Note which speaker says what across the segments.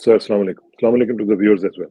Speaker 1: Sir, Assalamu alaikum. Assalamu alaikum to the viewers as well.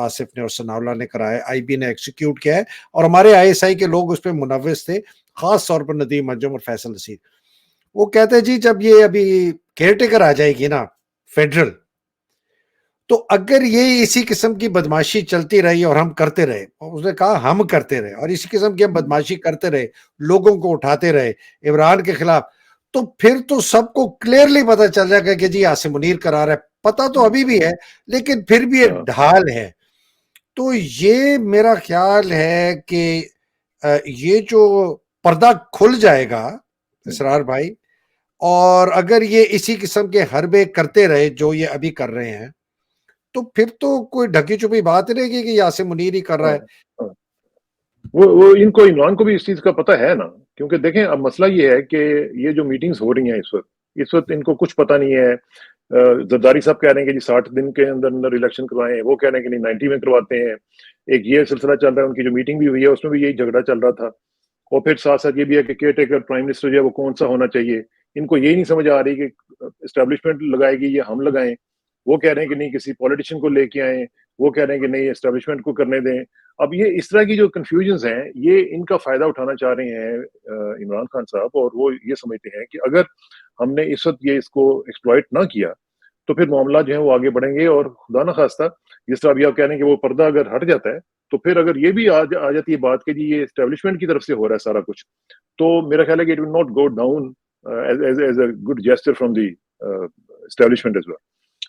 Speaker 2: Asif نے اور ثناءاللہ نے کرایا ہے, IB نے ایکسیکیوٹ کیا ہے, اور ہمارے ISI کے لوگ اس پہ منوس تھے, خاص طور پر ندیم انجم اور فیصل نصیر. وہ کہتے ہیں جی جب یہ ابھی کیئر ٹیکر آ جائے گی نا فیڈرل, تو اگر یہ اسی قسم کی بدماشی چلتی رہی اور ہم کرتے رہے, اس نے کہا ہم کرتے رہے اور اسی قسم کی ہم بدماشی کرتے رہے, لوگوں کو اٹھاتے رہے عمران کے خلاف, تو پھر تو سب کو کلیئرلی پتا چل جائے گا کہ جی عاصم منیر کرا رہا ہے. پتا تو ابھی بھی ہے لیکن پھر بھی ایک ڈھال ہے. تو یہ میرا خیال ہے کہ یہ جو پردہ کھل جائے گا اسرار بھائی, اور اگر یہ اسی قسم کے حربے کرتے رہے جو یہ ابھی کر رہے ہیں, تو پھر تو کوئی ڈھکی چھپی بات رہے گی کہ یہ عاصم منیر ہی کر رہا ہے.
Speaker 1: وہ ان کو عمران کو بھی اس چیز کا پتہ ہے نا, کیونکہ دیکھیں اب مسئلہ یہ ہے کہ یہ جو میٹنگز ہو رہی ہیں اس وقت ان کو کچھ پتہ نہیں ہے. زرداری صاحب کہہ رہے ہیں کہ جی 60 دن کے اندر اندر الیکشن کروائیں, وہ کہہ رہے ہیں کہ نہیں 90 میں کرواتے ہیں. ایک یہ سلسلہ چل رہا ہے, ان کی جو میٹنگ بھی ہوئی ہے اس میں بھی یہی جھگڑا چل رہا تھا. اور پھر ساتھ ساتھ یہ بھی ہے کہ کیئر ٹیکر پرائم منسٹر جو ہے وہ کون سا ہونا چاہیے. ان کو یہی نہیں سمجھ آ رہی کہ اسٹیبلشمنٹ لگائے گی یا ہم لگائیں. وہ کہہ رہے ہیں کہ نہیں کسی پولیٹیشین کو لے کے آئیں, وہ کہہ رہے ہیں کہ نہیں اسٹیبلشمنٹ کو کرنے دیں. اب یہ اس طرح کی جو کنفیوژنز ہیں یہ ان کا فائدہ اٹھانا چاہ رہے ہیں عمران خان صاحب, اور وہ یہ سمجھتے ہیں کہ اگر ہم نے اس وقت یہ اس کو ایکسپلائٹ نہ کیا تو پھر معاملات جو ہیں وہ آگے بڑھیں گے. اور خدا نہ خواستہ جس طرح ابھی آپ کہہ رہے ہیں کہ وہ پردہ اگر ہٹ جاتا ہے تو پھر اگر یہ بھی آ جاتی ہے بات کہ جی یہ اسٹیبلشمنٹ کی طرف سے ہو رہا ہے سارا کچھ, تو میرا خیال ہے کہ it will not go down as a good gesture from the establishment as well.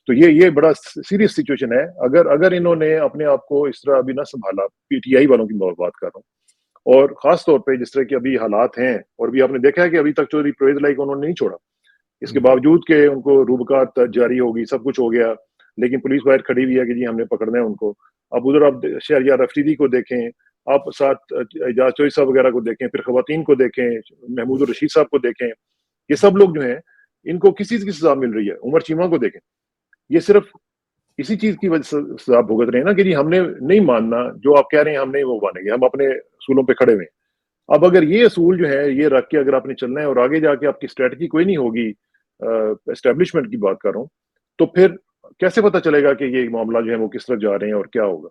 Speaker 1: تو یہ بڑا سیریس سچویشن ہے اگر انہوں نے اپنے آپ کو اس طرح ابھی نہ سنبھالا. PTI والوں کی بات کر رہا ہوں, اور خاص طور پہ جس طرح کے ابھی حالات ہیں, اور بھی آپ نے دیکھا ہے کہ ابھی تک چودھری پرویز لائی کو انہوں نے نہیں چھوڑا, اس کے باوجود کہ ان کو روبکات جاری ہوگی, سب کچھ ہو گیا, لیکن پولیس باہر کھڑی ہوئی ہے کہ جی ہم نے پکڑنا ہے ان کو. اب ادھر آپ شہریار افریدی کو دیکھیں, آپ ساتھ اعجاز چوئی صاحب وغیرہ کو دیکھیں, پھر خواتین کو دیکھیں, محمود الرشید صاحب کو دیکھیں, یہ سب لوگ جو ہیں ان کو کس چیز کی سزا مل رہی ہے. عمر چیمہ کو دیکھیں, یہ صرف اسی چیز کی وجہ سے سزا بھگت رہے ہیں نا کہ جی ہم نے نہیں ماننا جو آپ کہہ رہے ہیں, ہم نہیں وہ مانیں گے, ہم اپنے اصولوں پہ کھڑے ہوئے ہیں. اب اگر یہ اصول جو ہے یہ رکھ کے اگر آپ نے چلنا ہے اور آگے جا کے آپ کی اسٹریٹجی کوئی نہیں ہوگی, اسٹیبلشمنٹ کی بات کر رہا ہوں, تو پھر کیسے پتہ چلے گا کہ یہ معاملہ جو ہے وہ کس طرح جا رہے ہیں اور کیا ہوگا.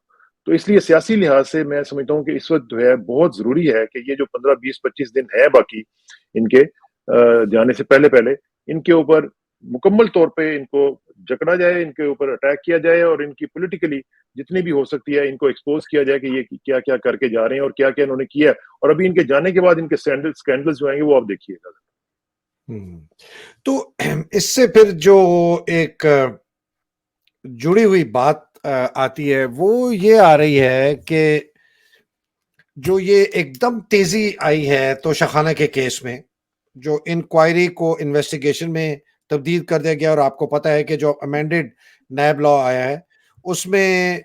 Speaker 1: تو اس لیے سیاسی لحاظ سے میں سمجھتا ہوں کہ اس وقت جو ہے بہت ضروری ہے کہ یہ جو 15 20 25 دن ہے باقی ان کے جانے سے پہلے ان کے اوپر مکمل طور پہ ان کو جکڑا جائے, ان کے اوپر اٹیک کیا جائے, اور ان کی پولیٹیکلی جتنی بھی ہو سکتی ہے ان کو ایکسپوز کیا جائے کہ یہ کیا کیا کر کے جا رہے ہیں اور کیا کیا انہوں نے کیا. اور ابھی ان کے جانے کے بعد ان کے سکینڈلز جو آئیں گے وہ آپ دیکھیے گا.
Speaker 2: تو اس سے پھر جو ایک جڑی ہوئی بات آتی ہے وہ یہ آ رہی ہے کہ جو یہ ایک دم تیزی آئی ہے توشہ کے کیس میں, جو انکوائری کو انویسٹیگیشن میں تبدیل کر دیا گیا, اور آپ کو پتا ہے کہ جو امینڈڈ نیب لا آیا ہے اس میں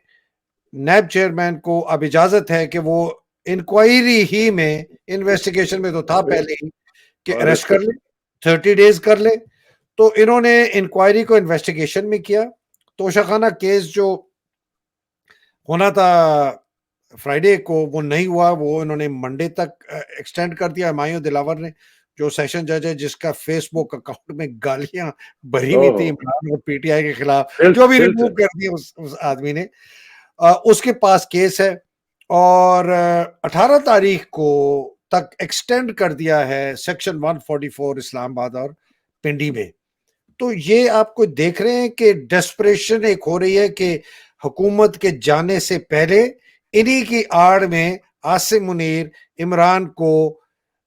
Speaker 2: نیب چیئرمین کو اب اجازت ہے کہ وہ انکوائری ہی میں, انویسٹیگیشن میں تو تھا پہلے ہی کہ اریسٹ کر لے, 30 ڈیز کر لے. تو انہوں نے انکوائری کو انویسٹیگیشن میں کیا. توشہ کیس جو ہونا تھا فرائیڈے کو وہ نہیں ہوا, وہ انہوں نے منڈے تک ایکسٹینڈ کر دیا. ہمایوں دلاور نے جو سیشن جج ہے جس کا فیس بک اکاؤنٹ میں گالیاں بھری ہوئی تھی عمران اور PTI کے خلاف, جو بھی ریموو کر دی اس آدمی نے, اس کے پاس کیس ہے اور 18 تاریخ کو تک ایکسٹینڈ کر دیا ہے سیکشن 144 اسلام آباد اور پنڈی میں. تو یہ آپ کو دیکھ رہے ہیں کہ ڈیسپریشن ایک ہو رہی ہے کہ حکومت کے جانے سے پہلے انہی کی آڑ میں عاصم منیر عمران کو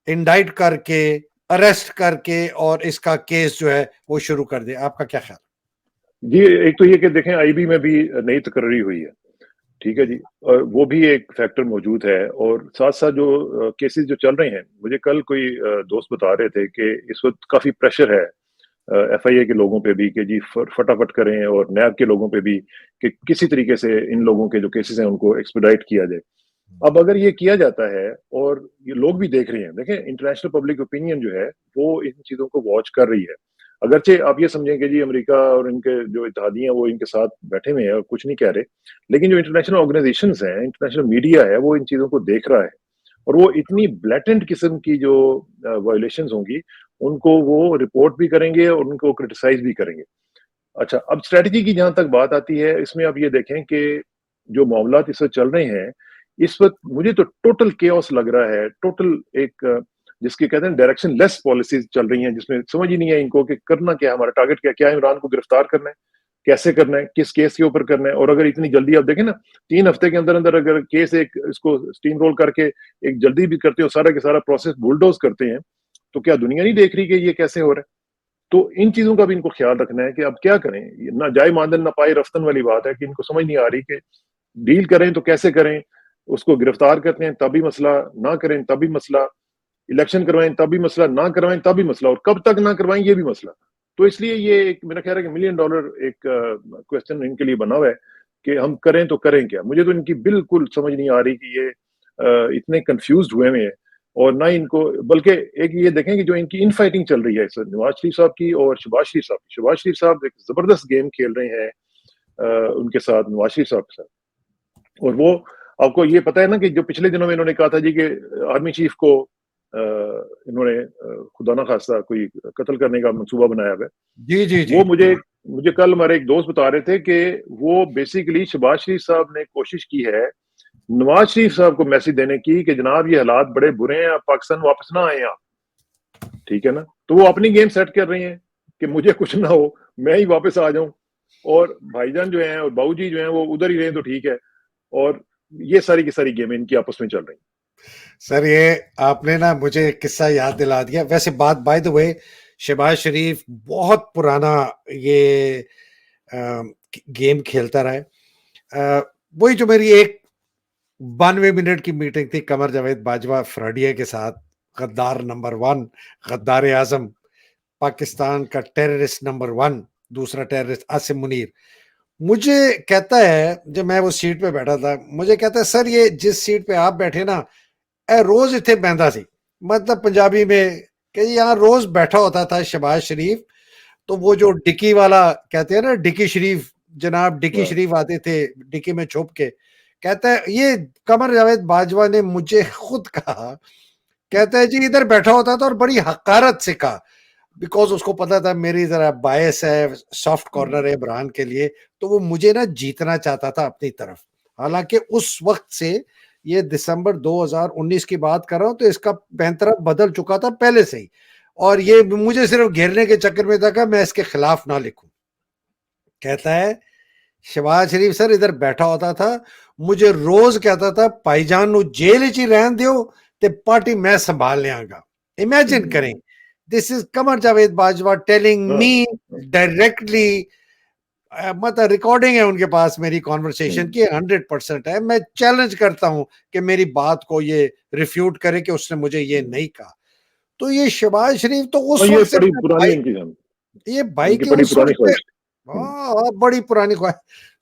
Speaker 2: انڈائٹ کر کے اریسٹ کر کے اور اس کا کیس جو ہے وہ شروع کر دے. آپ کا کیا خیال؟
Speaker 1: جی ایک تو یہ کہ دیکھیں IB میں بھی نئی تقرری ہوئی ہے, ٹھیک ہے جی, اور وہ بھی ایک فیکٹر موجود ہے. اور ساتھ ساتھ جو کیسز جو چل رہے ہیں, مجھے کل کوئی دوست بتا رہے تھے کہ اس وقت کافی پریشر ہے FIA کے لوگوں پہ بھی کہ جی فٹافٹ کریں, اور نیب کے لوگوں پہ بھی کہ کسی طریقے سے ان لوگوں کے جو کیسز ہیں ان کو ایکسپیڈائٹ کیا جائے. اب اگر یہ کیا جاتا ہے اور یہ لوگ بھی دیکھ رہے ہیں, دیکھیں انٹرنیشنل پبلک اوپینین جو ہے وہ ان چیزوں کو واچ کر رہی ہے. اگرچہ آپ یہ سمجھیں کہ جی امریکہ اور ان کے جو اتحادی ہیں وہ ان کے ساتھ بیٹھے ہوئے ہیں اور کچھ نہیں کہہ رہے, لیکن جو انٹرنیشنل آرگنائزیشنز ہیں, انٹرنیشنل میڈیا ہے, وہ ان چیزوں کو دیکھ رہا ہے, اور وہ اتنی بلیٹنٹ قسم کی جو وائلیشنز ہوں گی ان کو وہ رپورٹ بھی کریں گے اور ان کو کرٹیسائز بھی کریں گے. اچھا, اب اسٹریٹجی کی جہاں تک بات آتی ہے, اس میں آپ یہ دیکھیں کہ جو معاملات اس وقت چل رہے ہیں اس وقت مجھے تو ٹوٹل کیوس لگ رہا ہے, ٹوٹل ایک جس کے کہتے ہیں ڈائریکشن لیس پالیسیز چل رہی ہیں, جس میں سمجھ ہی نہیں ہے ان کو کہ کرنا کیا, ہمارا ٹارگیٹ کیا, کیا عمران کو گرفتار کرنا ہے, کیسے کرنا ہے, کس کیس کے اوپر کرنا ہے. اور اگر اتنی جلدی آپ دیکھیں نا 3 ہفتے کے اندر اندر اگر کیس ایک اس کو اسٹیم رول کر کے ایک جلدی بھی کرتے ہو, سارا کے سارا پروسیس بلڈوز کرتے ہیں, تو کیا دنیا نہیں دیکھ رہی کہ یہ کیسے ہو رہا ہے؟ تو ان چیزوں کا بھی ان کو خیال رکھنا ہے کہ اب کیا کریں. نہ جائے ماندن نہ پائے رفتن والی بات ہے کہ ان کو سمجھ نہیں آ رہی کہ ڈیل کریں تو کیسے کریں. اس کو گرفتار کرتے ہیں تب بھی مسئلہ, نہ کریں تب بھی مسئلہ, الیکشن کروائیں تب بھی مسئلہ, نہ کروائیں تب بھی مسئلہ, اور کب تک نہ کروائیں یہ بھی مسئلہ. تو اس لیے یہ ایک میرا خیال ہے کہ $1 ملین ایک کوشچن ان کے لیے بنا ہوا ہے کہ ہم کریں تو کریں کیا. مجھے تو ان کی بالکل سمجھ نہیں آ رہی کہ یہ اتنے کنفیوزڈ ہوئے ہیں, اور نہ ان کو, بلکہ ایک یہ دیکھیں کہ جو ان کی ان فائٹنگ چل رہی ہے نواز شریف صاحب کی اور شہباز شریف صاحب کی. شہباز شریف صاحب ایک زبردست گیم کھیل رہے ہیں ان کے ساتھ, نواز شریف صاحب کے ساتھ. اور وہ آپ کو یہ پتا ہے نا کہ جو پچھلے دنوں میں انہوں نے کہا تھا جی کہ آرمی چیف کو انہوں نے خدا نہ خواستہ کوئی قتل کرنے کا منصوبہ بنایا ہوا ہے.
Speaker 2: جی جی جی.
Speaker 1: وہ مجھے کل ہمارے ایک دوست بتا رہے تھے کہ وہ بیسیکلی شہباز شریف صاحب نے کوشش کی ہے نواز شریف صاحب کو میسج دینے کی کہ جناب یہ حالات بڑے برے ہیں, آپ پاکستان واپس نہ آئے آپ, ٹھیک ہے نا. تو وہ اپنی گیم سیٹ کر رہے ہیں کہ مجھے کچھ نہ ہو, میں ہی واپس آ جاؤں, اور بھائی جان جو ہیں اور باؤ جی جو ہیں وہ ادھر ہی رہیں تو ٹھیک ہے. اور یہ ساری کی ساری گیمیں ان کی آپس میں چل رہی ہیں.
Speaker 2: سر یہ آپ نے نا مجھے ایک قصہ یاد دلا دیا. ویسے بات بائی دا وے, شہباز شریف بہت پرانا یہ گیم کھیلتا رہا ہے. وہی جو میری ایک 92 منٹ کی میٹنگ تھی قمر جاوید باجوہ فراڈیہ کے ساتھ, غدار نمبر 1, غدار اعظم, پاکستان کا ٹیررسٹ نمبر 1, دوسرا ٹیررسٹ عاصم منیر. مجھے کہتا ہے جب میں وہ سیٹ پہ بیٹھا تھا, مجھے کہتا ہے سر یہ جس سیٹ پہ آپ بیٹھے نا اے روز اتنے بہندا سی, مطلب پنجابی میں کہ یہاں روز بیٹھا ہوتا تھا شہباز شریف. تو وہ جو ڈکی والا کہتے ہیں نا, ڈکی شریف, جناب ڈکی شریف آتے تھے ڈکی میں چھپ کے. کہتا ہے یہ قمر جاوید باجوہ نے مجھے خود کہا, کہتا ہے جی ادھر بیٹھا ہوتا تھا اور بڑی حقارت سے کہا, بیکاز اس کو پتا تھا میری ذرا باعث ہے, سافٹ کارنر ہے عمران کے لیے, تو وہ مجھے نا جیتنا چاہتا تھا اپنی طرف. حالانکہ اس وقت سے, یہ دسمبر 2019 کی بات کر رہا ہوں, تو اس کا پینترا بدل چکا تھا پہلے سے ہی, اور یہ مجھے صرف گھیرنے کے چکر میں تھا کہ میں اس کے خلاف نہ لکھوں. کہتا ہے شہباز شریف سر ادھر بیٹھا ہوتا تھا, مجھے روز کہتا تھا بھائی جان نو جیل ہی رہن دیو تے پارٹی میں سنبھال لیاں گا. امیجن کریں, this is Qamar Javed Bajwa telling me directly, مطلب ریکارڈنگ ہے ان کے پاس میری کانورسیشن کی 100% ہے. میں چیلنج کرتا ہوں کہ میری بات کو یہ ریفیوٹ کرے کہ اس نے مجھے یہ نہیں کہا. تو یہ شہباز شریف تو اس وقت سے یہ بھائی کی اس وقت سے بڑی پرانی خواہش.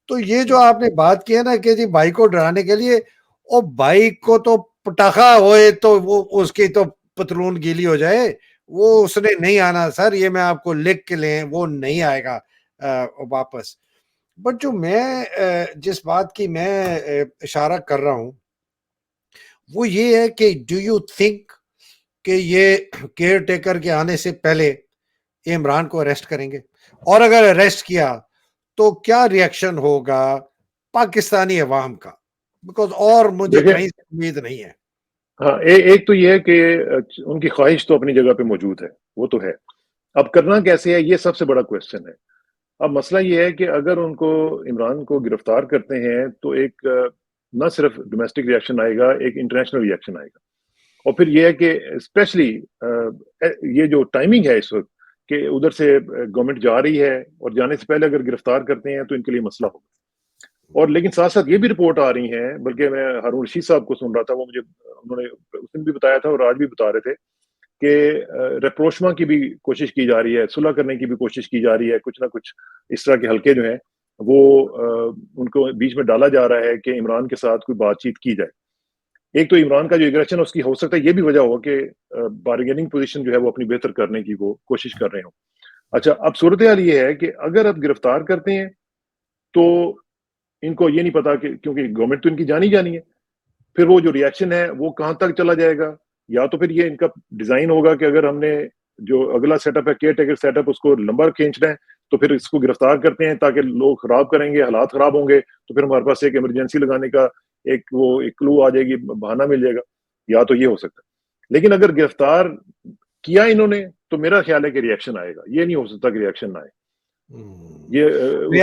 Speaker 2: تو یہ جو آپ نے بات کی ہے نا کہ جی بھائی کو ڈرانے کے لیے, اور بھائی کو تو پٹاخہ ہوئے تو وہ اس کی تو پتلون گیلی ہو جائے, وہ اس نے نہیں آنا سر, یہ میں آپ کو لکھ کے لیں, وہ نہیں آئے گا واپس. بٹ جو میں جس بات کی میں اشارہ کر رہا ہوں وہ یہ ہے کہ ڈو یو تھنک کہ یہ کیئر ٹیکر کے آنے سے پہلے عمران کو اریسٹ کریں گے, اور اگر اریسٹ کیا تو کیا ری ایکشن ہوگا پاکستانی عوام کا, بیکاز اور مجھے کہیں سے امید نہیں ہے.
Speaker 1: ہاں ایک تو یہ ہے کہ ان کی خواہش تو اپنی جگہ پہ موجود ہے, وہ تو ہے. اب کرنا کیسے ہے یہ سب سے بڑا کوشچن ہے. اب مسئلہ یہ ہے کہ اگر ان کو عمران کو گرفتار کرتے ہیں تو ایک نہ صرف ڈومیسٹک ری ایکشن آئے گا, ایک انٹرنیشنل ری ایکشن آئے گا. اور پھر یہ ہے کہ اسپیشلی یہ جو ٹائمنگ ہے اس وقت کہ ادھر سے گورنمنٹ جا رہی ہے اور جانے سے پہلے اگر گرفتار کرتے ہیں تو ان کے لیے مسئلہ ہوگا. اور لیکن ساتھ ساتھ یہ بھی رپورٹ آ رہی ہیں, بلکہ میں ہارون رشید صاحب کو سن رہا تھا, وہ مجھے انہوں نے اس دن بھی بتایا تھا اور آج بھی بتا رہے تھے کہ ریپروشما کی بھی کوشش کی جا رہی ہے, صلح کرنے کی بھی کوشش کی جا رہی ہے. کچھ نہ کچھ اس طرح کے حلقے جو ہیں وہ ان کو بیچ میں ڈالا جا رہا ہے کہ عمران کے ساتھ کوئی بات چیت کی جائے. ایک تو عمران کا جو ایگریشن اس کی ہو سکتا ہے یہ بھی وجہ ہو کہ بارگیننگ پوزیشن جو ہے وہ اپنی بہتر کرنے کی وہ کوشش کر رہے ہوں. اچھا, اب صورتحال یہ ہے کہ اگر اب گرفتار کرتے ہیں تو ان کو یہ نہیں پتا کہ کیونکہ گورنمنٹ تو ان کی جانی ہے, پھر وہ جو ری ایکشن ہے وہ کہاں تک چلا جائے گا. یا تو پھر یہ ان کا ڈیزائن ہوگا کہ اگر ہم نے جو اگلا سیٹ اپ ہے کیئر ٹیکر سیٹ اپ اس کو لمبا کھینچنا ہے تو پھر اس کو گرفتار کرتے ہیں تاکہ لوگ خراب کریں گے, حالات خراب ہوں گے, تو پھر ہمارے پاس ایک ایمرجنسی لگانے کا ایک کلو آ جائے گی, بہانہ مل جائے گا, یا تو یہ ہو سکتا ہے. لیکن اگر گرفتار کیا انہوں نے تو میرا خیال ہے کہ ریئیکشن آئے گا, یہ نہیں ہو سکتا کہ ریئیکشن نہ آئے. یہ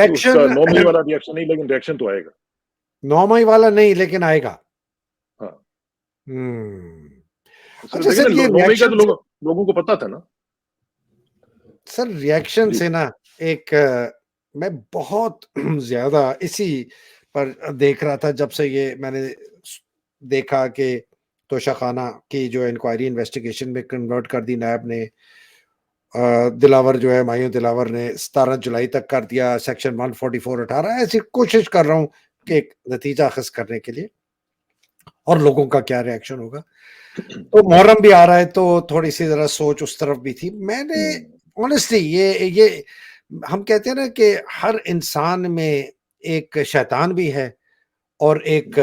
Speaker 1: اس کا 9 مئی والا ریئیکشن نہیں, لیکن ریئیکشن تو آئے گا.
Speaker 2: 9 مئی والا نہیں لیکن آئے گا.
Speaker 1: ہاں
Speaker 2: اچھا سر, یہ
Speaker 1: 9 مئی کا تو لوگوں کو پتا تھا نا
Speaker 2: سر. ریئیکشن سے نا ایک میں بہت زیادہ اسی پر دیکھ رہا تھا جب سے یہ میں نے دیکھا کہ توشہ خانہ کی جو انکوائری انویسٹیگیشن میں کنورٹ کر دی نیب نے. دلاور جو ہے, مایوں دلاور نے 17 جولائی تک کر دیا, سیکشن 144 18. ایسی کوشش کر رہا ہوں کہ ایک نتیجہ اخذ کرنے کے لیے, اور لوگوں کا کیا ریئیکشن ہوگا. تو محرم بھی آ رہا ہے تو تھوڑی سی ذرا سوچ اس طرف بھی تھی. میں نے آنیسٹلی یہ ہم کہتے ہیں نا کہ ہر انسان میں ایک شیطان بھی ہے اور ایک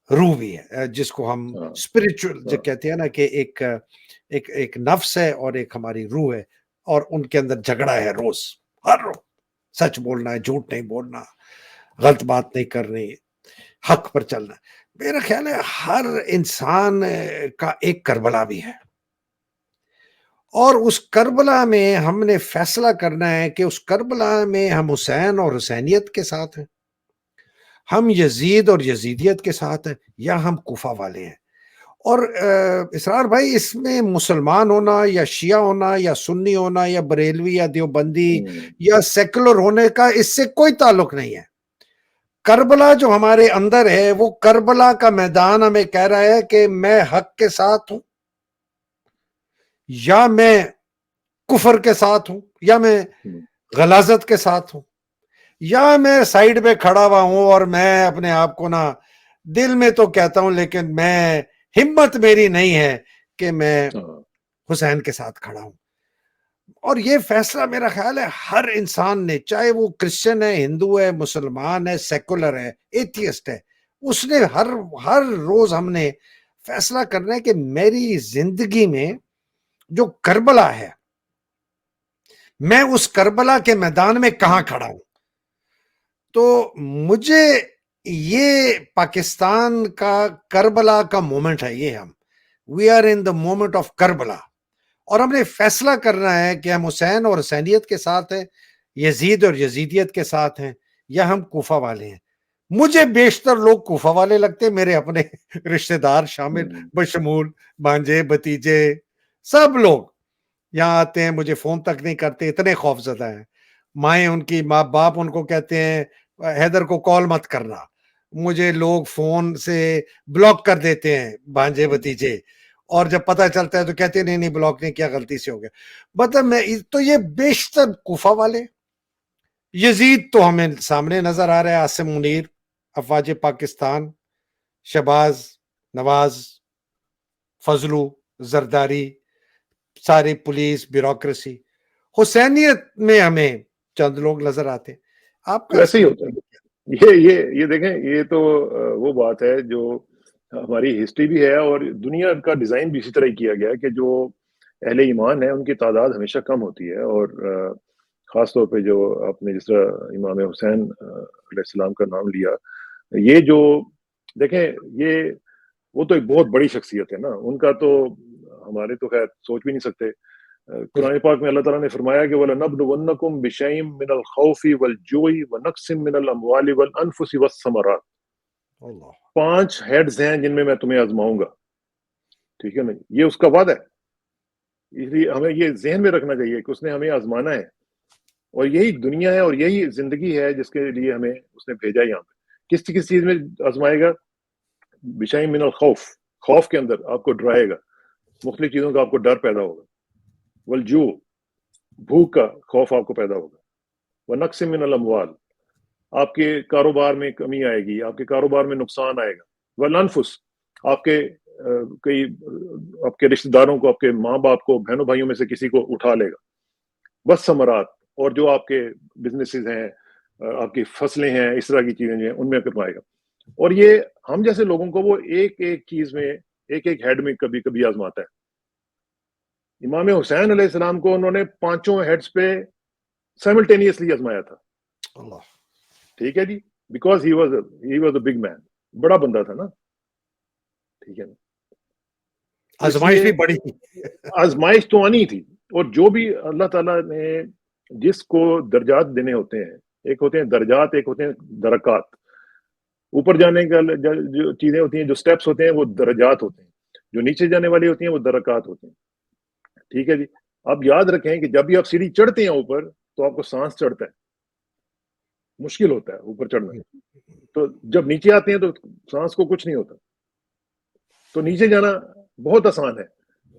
Speaker 2: روح بھی ہے, جس کو ہم اسپرچل جو کہتے ہیں نا کہ ایک نفس ہے اور ایک ہماری روح ہے, اور ان کے اندر جھگڑا ہے روز, ہر روز. سچ بولنا ہے, جھوٹ نہیں بولنا, غلط بات نہیں کرنی, حق پر چلنا. میرا خیال ہے ہر انسان کا ایک کربلا بھی ہے, اور اس کربلا میں ہم نے فیصلہ کرنا ہے کہ اس کربلا میں ہم حسین اور حسینیت کے ساتھ ہیں, ہم یزید اور یزیدیت کے ساتھ ہیں, یا ہم کوفہ والے ہیں. اور اسرار بھائی, اس میں مسلمان ہونا یا شیعہ ہونا یا سنی ہونا یا بریلوی یا دیوبندی یا سیکولر ہونے کا اس سے کوئی تعلق نہیں ہے. کربلا جو ہمارے اندر ہے, وہ کربلا کا میدان ہمیں کہہ رہا ہے کہ میں حق کے ساتھ ہوں, یا میں کفر کے ساتھ ہوں, یا میں غلاظت کے ساتھ ہوں, یا میں سائیڈ پہ کھڑا ہوا ہوں اور میں اپنے آپ کو نا دل میں تو کہتا ہوں لیکن میں ہمت میری نہیں ہے کہ میں حسین کے ساتھ کھڑا ہوں. اور یہ فیصلہ میرا خیال ہے ہر انسان نے, چاہے وہ کرسچن ہے, ہندو ہے, مسلمان ہے, سیکولر ہے, ایتھیسٹ ہے, اس نے ہر روز ہم نے فیصلہ کرنا ہے کہ میری زندگی میں جو کربلا ہے, میں اس کربلا کے میدان میں کہاں کھڑا ہوں. تو مجھے یہ پاکستان کا کربلا کا مومنٹ ہے, یہ ہم we are in the moment of Karbala, اور ہم نے فیصلہ کرنا ہے کہ ہم حسین اور حسینیت کے ساتھ ہیں, یزید اور یزیدیت کے ساتھ ہیں, یا ہم کوفہ والے ہیں. مجھے بیشتر لوگ کوفہ والے لگتے, میرے اپنے رشتہ دار شامل بشمول بھانجے بھتیجے سب لوگ یہاں آتے ہیں, مجھے فون تک نہیں کرتے, اتنے خوف زدہ ہیں. مائیں ان کی, ماں باپ ان کو کہتے ہیں حیدر کو کال مت کرنا, مجھے لوگ فون سے بلاک کر دیتے ہیں بھانجے بھتیجے, اور جب پتہ چلتا ہے تو کہتے ہیں نہیں بلاک نہیں کیا, غلطی سے ہو گیا. مطلب میں تو یہ بیشتر کوفہ والے. یزید تو ہمیں سامنے نظر آ رہا ہے, عاصم منیر, افواج پاکستان, شہباز, نواز, فضلو, زرداری, ساری پولیس بیوروکریسی. حسینیت میں ہمیں چند لوگ نظر آتے. آپ کا
Speaker 1: ایسے ہی ہوتا ہے. یہ دیکھیں, یہ تو وہ بات ہے جو ہماری ہسٹری بھی ہے, اور دنیا کا ڈیزائن بھی اسی طرح کیا گیا ہے کہ جو اہل ایمان ہے ان کی تعداد ہمیشہ کم ہوتی ہے. اور خاص طور پہ جو آپ نے جس طرح امام حسین علیہ السلام کا نام لیا, یہ جو دیکھیں یہ وہ تو ایک بہت بڑی شخصیت ہے نا, ان کا تو ہمارے تو خیر سوچ بھی نہیں سکتے. قرآن پاک میں اللہ تعالیٰ نے فرمایا کہ وَلَنَبْلُوَنَّكُمْ بِشَيْءٍ مِّنَ الْخَوْفِ وَالْجُوعِ وَنَقْصٍ مِّنَ الْأَمْوَالِ وَالْأَنفُسِ وَالثَّمَرَاتِ. 5 ہیڈز ہیں جن میں تمہیں آزماؤں گا, ٹھیک ہے نا, یہ اس کا وعدہ ہے. اس لیے ہمیں یہ ذہن میں رکھنا چاہیے کہ اس نے ہمیں آزمانا ہے, اور یہی دنیا ہے اور یہی زندگی ہے جس کے لیے ہمیں اس نے بھیجا یہاں پہ. کس چیز میں آزمائے گا؟ بِشَيْءٍ مِّنَ الْخَوْفِ, خوف کے اندر آپ کو ڈرائے گا, مختلف چیزوں کا آپ کو ڈر پیدا ہوگا. والجوع, بھوک کا خوف آپ کو پیدا ہوگا. وَنَقْصٍ مِّنَ الْأَمْوَالِ, آپ کے کاروبار میں کمی آئے گی, آپ کے کاروبار میں نقصان آئے گا. وَالْأَنفُسِ, آپ کے رشتہ داروں کو, آپ کے ماں باپ کو, بہنوں بھائیوں میں سے کسی کو اٹھا لے گا. وَالثَّمَرَاتِ, اور جو آپ کے بزنسز ہیں, آپ کی فصلیں ہیں, اس طرح کی چیزیں ہیں, ان میں کروائے گا. اور یہ ہم جیسے لوگوں کو وہ ایک چیز میں, ایک ہیڈ میں کبھی کبھی آزماتا ہے. امام حسین علیہ السلام کو انہوں نے 5 ہیڈز پہ سائملٹینیسلی آزمایا تھا.
Speaker 2: اللہ.
Speaker 1: ٹھیک ہے جی, because he was a big man, بڑا بندہ تھا نا. ٹھیک ہے نا,
Speaker 2: آزمائش بھی بڑی تھی.
Speaker 1: آزمائش تو آنی تھی. اور جو بھی اللہ تعالیٰ نے جس کو درجات دینے ہوتے ہیں, ایک ہوتے ہیں درجات, ایک ہوتے ہیں درکات. اوپر جانے کا جو چیزیں ہوتی ہیں, جو سٹیپس ہوتے ہیں وہ درجات ہوتے ہیں, جو نیچے جانے والی ہوتی ہیں وہ درکات ہوتے ہیں. ٹھیک ہے جی. آپ یاد رکھیں کہ جب بھی آپ سیڑھی چڑھتے ہیں اوپر تو آپ کو سانس چڑھتا ہے, مشکل ہوتا ہے اوپر چڑھنا. تو جب نیچے آتے ہیں تو سانس کو کچھ نہیں ہوتا. تو نیچے جانا بہت آسان ہے,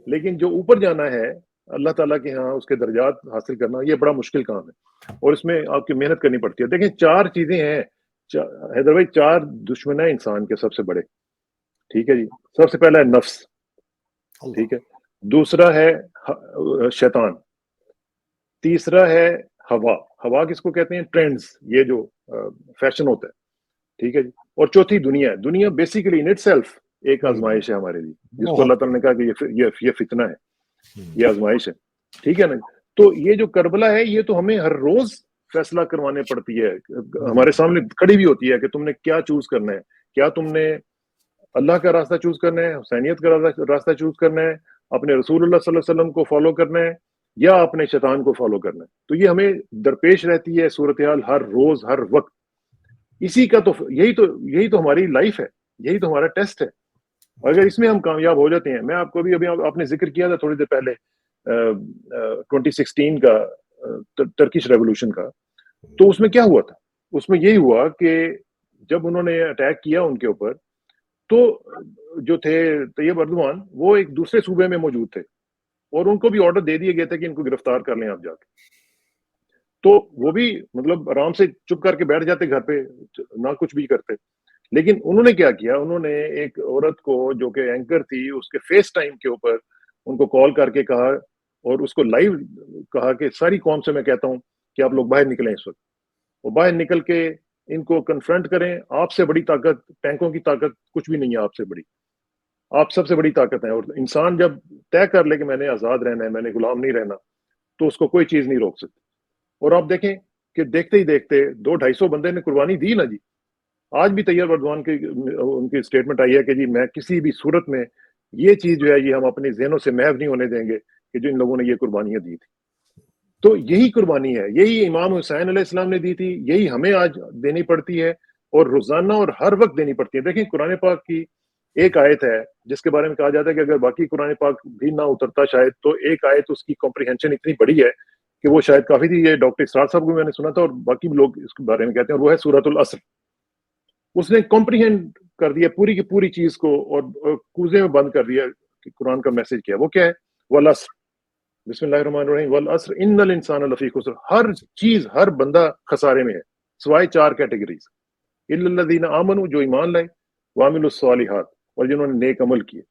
Speaker 1: لیکن جو اوپر جانا ہے اللہ تعالیٰ کے ہاں اس کے درجات حاصل کرنا, یہ بڑا مشکل کام ہے, اور اس میں آپ کی محنت کرنی پڑتی ہے. دیکھیں 4 چیزیں ہیں حیدر بھائی, 4 دشمن ہیں انسان کے سب سے بڑے. ٹھیک ہے جی. سب سے پہلا ہے نفس. ٹھیک ہے. دوسرا ہے شیطان. تیسرا ہے ہوا. ہوا کس کو کہتے ہیں؟ ٹرینڈز, یہ جو فیشن ہوتا ہے. ٹھیک ہے جی. اور چوتھی دنیا. دنیا بیسیکلی ان اٹ سیلف ایک آزمائش ہے ہمارے لیے, جس کو اللہ تعالیٰ نے کہا کہ یہ فتنہ ہے, یہ آزمائش ہے. ٹھیک ہے نا. تو یہ جو کربلا ہے یہ تو ہمیں ہر روز فیصلہ کروانے پڑتی ہے, ہمارے سامنے کھڑی بھی ہوتی ہے کہ تم نے کیا چوز کرنا ہے. کیا تم نے اللہ کا راستہ چوز کرنا ہے, حسینیت کا راستہ چوز کرنا ہے, اپنے رسول اللہ صلی اللہ علیہ وسلم کو فالو کرنا ہے, یا اپنے شیطان کو فالو کرنا ہے. تو یہ ہمیں درپیش رہتی ہے صورتحال ہر روز ہر وقت. اسی کا تو یہی تو ہماری لائف ہے, یہی تو ہمارا ٹیسٹ ہے. اگر اس میں ہم کامیاب ہو جاتے ہیں, میں آپ کو ابھی آپ نے ذکر کیا تھا تھوڑی دیر پہلے 2016 کا ٹرکش ریولوشن کا, تو اس میں کیا ہوا تھا؟ اس میں یہی ہوا کہ جب انہوں نے اٹیک کیا ان کے اوپر, تو جو تھے طیب اردوان وہ ایک دوسرے صوبے میں موجود تھے, اور ان کو بھی آرڈر دے دیا گیا تھا کہ ان کو گرفتار کر لیں آپ جا کے. تو وہ بھی مطلب آرام سے چپ کر کے بیٹھ جاتے گھر پہ, نہ کچھ بھی کرتے. لیکن انہوں نے کیا کیا, انہوں نے ایک عورت کو جو کہ اینکر تھی اس کے فیس ٹائم کے اوپر ان کو کال کر کے کہا, اور اس کو لائیو کہا کہ ساری قوم سے میں کہتا ہوں کہ آپ لوگ باہر نکلیں اس وقت, اور باہر نکل کے ان کو کنفرنٹ کریں. آپ سے بڑی طاقت, ٹینکوں کی طاقت کچھ بھی نہیں ہے آپ سے بڑی, آپ سب سے بڑی طاقت ہے. اور انسان جب طے کر لے کہ میں نے آزاد رہنا ہے, میں نے غلام نہیں رہنا, تو اس کو کوئی چیز نہیں روک سکتی. اور آپ دیکھیں کہ دیکھتے ہی دیکھتے 200-250 بندے نے قربانی دی نا جی. آج بھی طیب اردوان کی ان کی اسٹیٹمنٹ آئی ہے کہ جی میں کسی بھی صورت میں یہ چیز جو ہے یہ ہم اپنے ذہنوں سے محو نہیں ہونے دیں گے کہ جو ان لوگوں نے یہ قربانیاں دی تھی. تو یہی قربانی ہے, یہی امام حسین علیہ السلام نے دی تھی, یہی ہمیں آج دینی پڑتی ہے, اور روزانہ اور ہر وقت دینی پڑتی ہے. دیکھیں قرآن پاک کی ایک آیت ہے جس کے بارے میں کہا جاتا ہے کہ اگر باقی قرآن پاک بھی نہ اترتا شاید, تو ایک آیت اس کی کمپریہنشن اتنی بڑی ہے کہ وہ شاید کافی تھی. یہ ڈاکٹر اسرار صاحب کو میں نے سنا تھا, اور باقی بھی لوگ اس کے بارے میں کہتے ہیں, اور وہ ہے سورۃ العصر. اس نے کمپریہینڈ کر دیا پوری کی پوری چیز کو, اور کوزے میں بند کر دیا کہ قرآن کا میسج کیا. وہ کیا ہے؟ والعصر, بسم اللہ الرحمن الرحیم, والعصر ان الانسان لفی خسر. ہر چیز, ہر بندہ خسارے میں ہے, سوائے 4 کیٹیگریز, الا الذین آمنوا, جو ایمان لائے, وعملوا الصالحات, اور جنہوں نے نیک عمل کیے.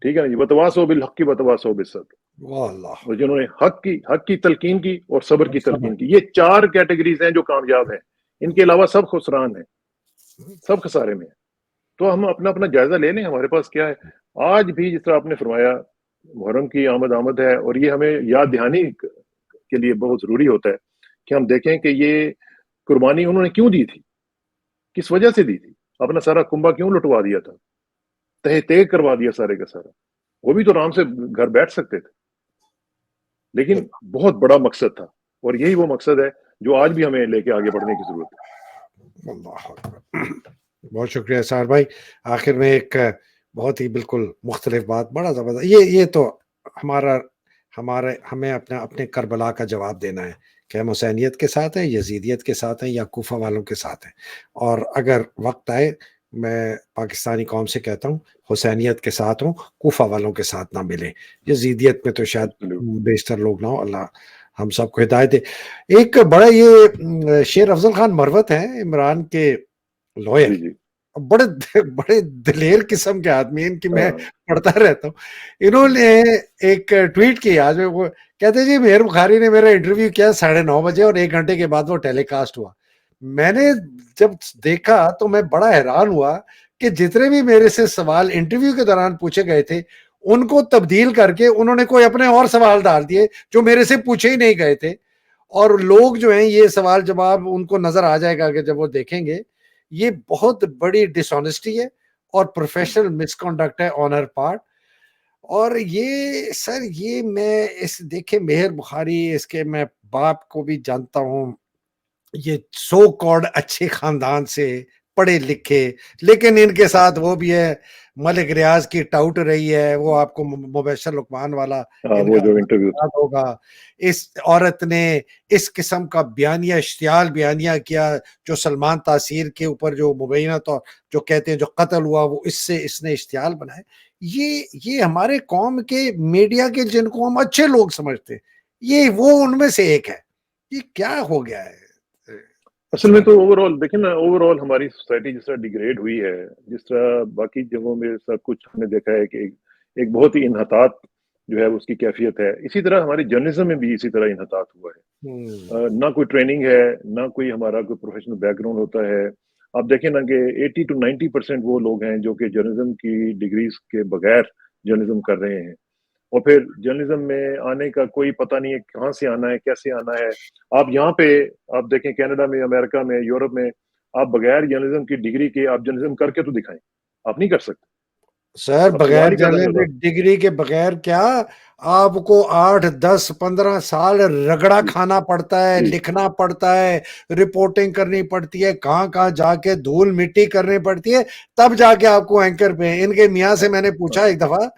Speaker 1: ٹھیک ہے نا جی. وتواصوا بالحق وتواصوا بالصبر, اور جنہوں نے حق کی تلقین کی اور صبر کی تلقین کی. یہ 4 کیٹیگریز ہیں جو کامیاب ہیں, ان کے علاوہ سب خسران ہیں, سب خسارے میں ہیں. تو ہم اپنا جائزہ لے لیں, ہمارے پاس کیا ہے. آج بھی جس طرح آپ نے فرمایا محرم کی آمد ہے, اور یہ ہمیں یاد دہانی کے لیے بہت ضروری ہوتا ہے کہ ہم دیکھیں کہ یہ قربانی انہوں نے کیوں دی تھی, کس وجہ سے دی تھی, اپنا سارا کنبہ کیوں لٹوا دیا تھا, تہ تیگ کروا دیا سارے کا سارا. وہ بھی تو آرام سے گھر بیٹھ سکتے تھے, لیکن بہت بڑا مقصد تھا, اور یہی وہ مقصد ہے جو آج بھی ہمیں لے کے آگے بڑھنے کی ضرورت ہے.
Speaker 2: بہت شکریہ اسرار بھائی. آخر میں ایک بہت ہی بالکل مختلف بات, بڑا زبردست. یہ تو ہمیں اپنے کربلا کا جواب دینا ہے کہ ہم حسینیت کے ساتھ ہیں, یزیدیت کے ساتھ ہیں, یا کوفہ والوں کے ساتھ ہیں. اور اگر وقت آئے, میں پاکستانی قوم سے کہتا ہوں حسینیت کے ساتھ ہوں, کوفہ والوں کے ساتھ نہ ملیں. یزیدیت میں تو شاید بیشتر لوگ نہ ہو, اللہ ہم سب کو ہدایت دے. ایک بڑا یہ شیر افضل خان مروت ہیں عمران کے لوئر, بڑے دلیر قسم کے آدمی, ان کی میں پڑھتا رہتا ہوں. انہوں نے ایک ٹویٹ کی آج, وہ کہتے جی مہر بخاری نے میرا انٹرویو کیا 9:30 بجے, اور 1 گھنٹے کے بعد وہ ٹیلی کاسٹ ہوا. میں نے جب دیکھا تو میں بڑا حیران ہوا کہ جتنے بھی میرے سے سوال انٹرویو کے دوران پوچھے گئے تھے, ان کو تبدیل کر کے انہوں نے کوئی اپنے اور سوال ڈال دیے جو میرے سے پوچھے ہی نہیں گئے تھے, اور لوگ جو ہیں یہ سوال جواب ان کو نظر آ جائے گا کہ جب وہ دیکھیں گے یہ بہت بڑی ڈس آنیسٹی ہے اور پروفیشنل مس کنڈکٹ ہے آن ہر پارٹ. اور یہ سر یہ میں اس دیکھے مہر بخاری اس کے میں باپ کو بھی جانتا ہوں, یہ سو کارڈ اچھے خاندان سے پڑھے لکھے, لیکن ان کے ساتھ وہ بھی ہے ملک ریاض کی ٹاؤٹ رہی ہے, وہ آپ کو مبشر لقمان والا ان
Speaker 1: وہ
Speaker 2: کا
Speaker 1: جو انٹرویو
Speaker 2: یاد ہوگا. اس عورت نے اس قسم کا بیانیہ اشتعال بیانیہ کیا جو سلمان تاثیر کے اوپر جو مبینہ طور جو کہتے ہیں جو قتل ہوا وہ اس نے اشتعال بنائے. یہ ہمارے قوم کے میڈیا کے جن کو ہم اچھے لوگ سمجھتے ہیں یہ وہ ان میں سے ایک ہے. یہ کیا ہو گیا ہے
Speaker 1: اصل میں تو اوور آل دیکھیں نا, اوور آل ہماری سوسائٹی جس طرح ڈیگریڈ ہوئی ہے, جس طرح باقی جگہوں میں سب کچھ ہم نے دیکھا ہے کہ ایک بہت ہی انحطاط جو ہے اس کی کیفیت ہے, اسی طرح ہماری جرنلزم میں بھی اسی طرح انحطاط ہوا ہے. نہ کوئی ٹریننگ ہے, نہ کوئی ہمارا کوئی پروفیشنل بیک گراؤنڈ ہوتا ہے. آپ دیکھیں نا کہ 80 to 90% وہ لوگ ہیں جو کہ جرنلزم کی ڈگریز کے بغیر جرنلزم کر رہے ہیں, اور پھر جرنلزم میں آنے کا کوئی پتہ نہیں ہے کہاں سے آنا ہے, کیسے آنا ہے. آپ یہاں پہ آپ دیکھیں کینیڈا میں, امریکہ میں, یورپ میں, آپ بغیر جرنلزم کی ڈگری کے آپ جرنلزم کر کے تو دکھائیں, آپ نہیں کر سکتے
Speaker 2: سر.
Speaker 1: اب سوال
Speaker 2: بغیر
Speaker 1: ہی پیدا نہیں ہوتا.
Speaker 2: ڈگری کے بغیر کیا آپ کو 8 10 15 سال رگڑا کھانا پڑتا ہے, لکھنا پڑتا ہے, رپورٹنگ کرنی پڑتی ہے, کہاں کہاں جا کے دھول مٹی کرنی پڑتی ہے, تب جا کے آپ کو اینکر پہ. ان کے میاں سے میں نے پوچھا ایک دفعہ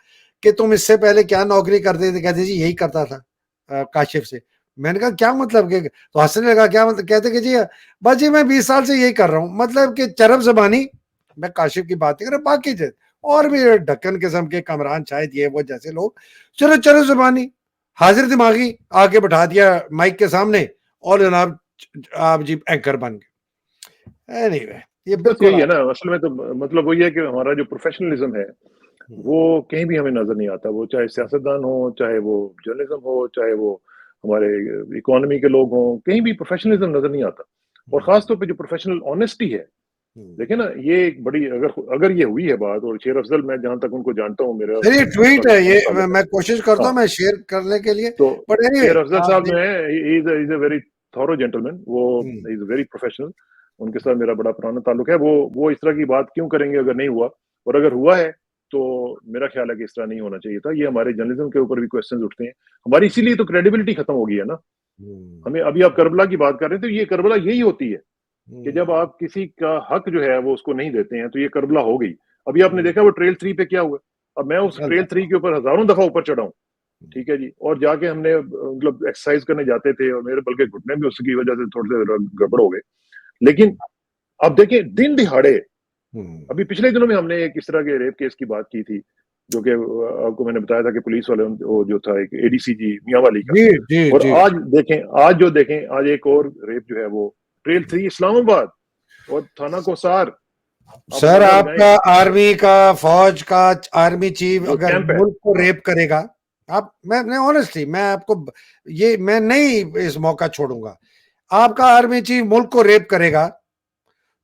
Speaker 2: کہ تم اس سے پہلے کیا نوکری کرتے تھے, کہتے جی یہی کرتا تھا کاشف سے. میں نے کہا کیا مطلب, کہ تو ہنسنے لگا, کیا مطلب, کہتے کہ جی بس جی میں 20 سال سے یہی کر رہا ہوں. مطلب کہ چرب زبانی, میں کاشف کی بات نہیں کر رہا, باقی اور بھی ڈھکن قسم کے کمران شاید یہ وہ جیسے لوگ, چلو چرب زبانی حاضر دماغی آگے بٹھا دیا مائک کے سامنے اور جناب آپ جی اینکر بن گئے. anyway, یہ
Speaker 1: بس
Speaker 2: بالکل
Speaker 1: یہی ہے نا, اصل میں تو مطلب وہی ہے کہ ہمارا جو پروفیشنلزم ہے وہ کہیں بھی ہمیں نظر نہیں آتا. وہ چاہے سیاستدان ہو, چاہے وہ جرنلزم ہو, چاہے وہ ہمارے اکانومی کے لوگ ہوں, کہیں بھی پروفیشنلزم نظر نہیں آتا. اور خاص طور پہ جو پروفیشنل آنیسٹی ہے, دیکھیں نا یہ ایک بڑی اگر یہ ہوئی ہے بات, اور شیر افضل میں جہاں تک ان کو جانتا ہوں, میرا
Speaker 2: میری ٹویٹ ہے یہ, میں کوشش کرتا ہوں میں شیئر کرنے کے لیے.
Speaker 1: تو
Speaker 2: بٹ
Speaker 1: شیر افضل صاحب جو ہیں ہی از اے ویری تھورو جینٹلمین, وہ ہی از ویری پروفیشنل. ان کے ساتھ میرا بڑا پرانا تعلق ہے. وہ اس طرح کی بات کیوں کریں گے اگر نہیں ہوا, اور اگر ہوا ہے تو میرا خیال ہے کہ اس طرح نہیں ہونا چاہیے تھا. یہ ہمارے جرنلزم کے اوپر بھی کوسچنز اٹھتے ہیں ہماری, اسی لیے تو کریڈیبلٹی ختم ہو گئی ہے نا. ہمیں ابھی آپ کربلا کی بات کر رہے ہیں, تو یہ کربلا یہی ہوتی ہے کہ جب آپ کسی کا حق جو ہے وہ اس کو نہیں دیتے ہیں تو یہ کربلا ہو گئی. ابھی آپ نے دیکھا وہ ٹریل 3 پہ کیا ہوا, اب میں اس ٹریل 3 کے اوپر ہزاروں دفعہ اوپر چڑھا ہوں, ٹھیک ہے جی, اور جا کے ہم نے مطلب ایکسرسائز کرنے جاتے تھے, اور میرے بلکہ گھٹنے بھی اس کی وجہ سے تھوڑے سے گڑبڑ ہو گئے. لیکن اب دیکھیں دن دہاڑے, ابھی پچھلے دنوں میں ہم نے ایک اس طرح کے ریپ کیس کی بات کی تھی, جو کہ آپ کو میں نے بتایا تھا کہ پولیس والے وہ جو تھا ایک ADCG میاں والی کا, اور آج دیکھیں آج ایک اور ریپ جو ہے وہ ٹریل 3 اسلام آباد اور تھانہ کوسار.
Speaker 2: سر آپ کا آرمی کا فوج کا آرمی چیف اگر ملک کو ریپ کرے گا, آپ میں آنیسٹلی میں آپ کو یہ میں نہیں اس موقع چھوڑوں گا, آپ کا آرمی چیف ملک کو ریپ کرے گا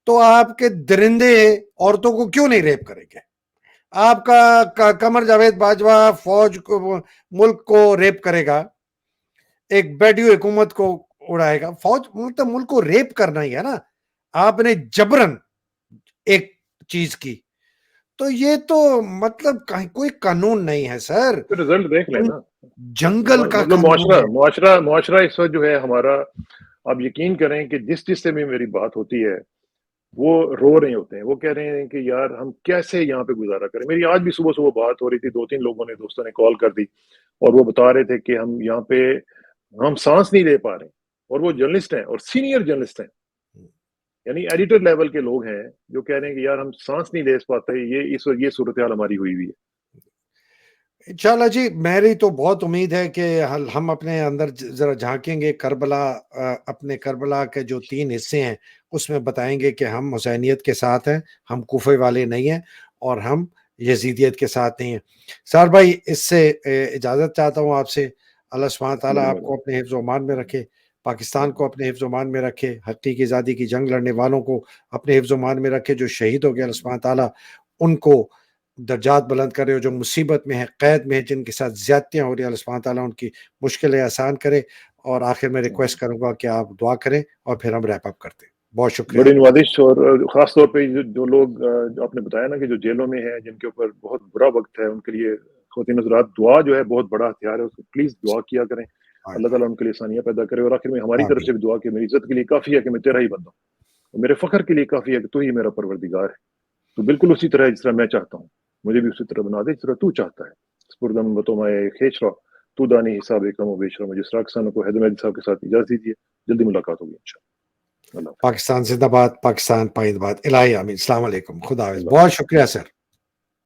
Speaker 2: تو آپ کے درندے عورتوں کو کیوں نہیں ریپ کریں گے؟ آپ کا قمر جاوید باجوہ فوج کو ملک کو ریپ کرے گا, ایک بیڈیو حکومت کو اڑائے گا, فوج مطلب ملک کو ریپ کرنا ہی ہے نا, آپ نے جبرن ایک چیز کی, تو یہ تو مطلب کوئی قانون نہیں ہے سر,
Speaker 1: رزلٹ دیکھ لیں نا,
Speaker 2: جنگل کا
Speaker 1: مطلب
Speaker 2: قانون ہے.
Speaker 1: معاشرہ اس وقت جو ہے ہمارا, آپ یقین کریں کہ جس سے بھی میری بات ہوتی ہے وہ رو رہے ہوتے ہیں, وہ کہہ رہے ہیں کہ یار ہم کیسے یہاں پہ گزارا کریں. میری آج بھی صبح بات ہو رہی تھی, 2-3 دوستوں نے کال کر دی, اور وہ بتا رہے تھے کہ ہم یہاں پہ ہم سانس نہیں لے پا رہے, اور وہ جرنلسٹ ہیں اور سینئر جرنلسٹ ہیں, یعنی ایڈیٹر لیول کے لوگ ہیں جو کہہ رہے ہیں کہ یار ہم سانس نہیں لے پاتے, یہ صورتحال ہماری ہوئی ہے.
Speaker 2: انشاءاللہ جی, میری تو بہت امید ہے کہ ہم اپنے اندر ذرا جھانکیں گے, کربلا اپنے کربلا کے جو 3 حصے ہیں اس میں بتائیں گے کہ ہم حسینیت کے ساتھ ہیں, ہم کوفے والے نہیں ہیں, اور ہم یزیدیت کے ساتھ نہیں ہیں. سار بھائی اس سے اجازت چاہتا ہوں آپ سے, اللہ سبحانہ تعالیٰ آپ کو اپنے حفظ و امان میں رکھے, پاکستان کو اپنے حفظ و امان میں رکھے, حقیقی آزادی کی جنگ لڑنے والوں کو اپنے حفظ و امان میں رکھے, جو شہید ہو گئے اللہ سبحانہ تعالیٰ ان کو درجات بلند کرے, اور جو مصیبت میں ہے, قید میں ہے, جن کے ساتھ زیادتیاں ہو رہی ہیں اللہ سبحانہ تعالیٰ ان کی مشکلیں آسان کرے. اور آخر میں ریکویسٹ کروں گا کہ آپ دعا کریں اور پھر ہم ریپ اپ کرتے ہیں. بہت شکریہ.
Speaker 1: بڑی نوازش. اور خاص طور پہ جو لوگ جو آپ نے بتایا نا کہ جو جیلوں میں ہیں, جن کے اوپر بہت برا وقت ہے, ان کے لیے خواتین حضرات دعا جو ہے بہت بڑا ہتھیار ہے, اس کو پلیز دعا کیا کریں. اللہ تعالیٰ ان کے لیے آسانیاں پیدا کرے. اور آخر میں ہماری طرف سے بھی دعا کہ میری عزت کے لیے کافی ہے کہ میں تیرا ہی بندہ ہوں, اور میرے فخر کے لیے کافی ہے کہ تو ہی میرا پروردگار ہے. تو بالکل اسی طرح جس طرح میں چاہتا ہوں, مجھے بھی اسی طرح بنا دے جس طرح تو چاہتا ہے. سپردم بتومائے کھیچرا تو دانی حساب کم و بیشرا. مجھے اسراق کو حیدر مہدی صاحب کے ساتھ اجازت دیجیے. جلدی ملاقات ہوگی انشاءاللہ.
Speaker 2: پاکستان زندہ باد, پاکستان پائند باد. الہی آمین. السلام علیکم. خدا حافظ.
Speaker 1: اللہ
Speaker 2: بہت شکریہ سر.